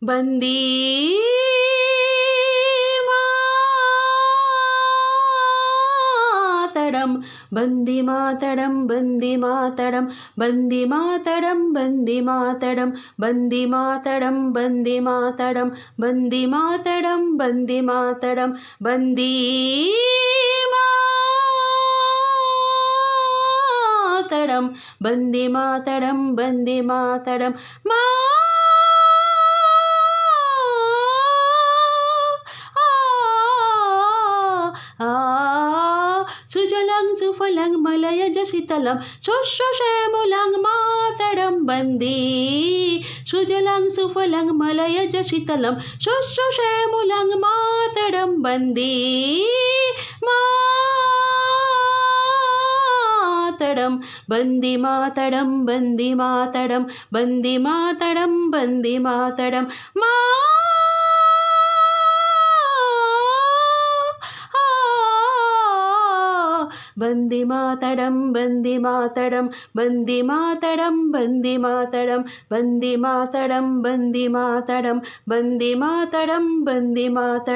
ಬಂದೇ ಮಾತರಂ ಬಂದೇ ಮಾತರಂ ಬಂದೇ ಮಾತರಂ ಬಂದೇ ಮಾತರಂ ಬಂದೇ ಮಾತರಂ ಬಂದೇ ಮಾತರಂ ಬಂದೇ ಮಾತರಂ ಬಂದೇ ಮಾತರಂ ಬಂದೇ ಮಾತರಂ ಬಂದೇ ಮಾತರಂ ಬಂದೇ ಮಾತರಂ ಬಂದೇ ಮಾತರಂ సుజలాం సుఫలాం మలయజ శీతలాం శోషోషేములాం మాతరం వందే సుజలాం సుఫలాం మలయజ శీతలాం శోషోషేములాం మాతరం వందే మాతరం వందే మాతరం వందే మాతరం వందే మాతరం వందే మాతరం వందే మాతరం వందే మాతరం వందే మాతరం వందే మాతరం వందే మాతరం వందే మాతరం వందే మాతరం వందే మాతరం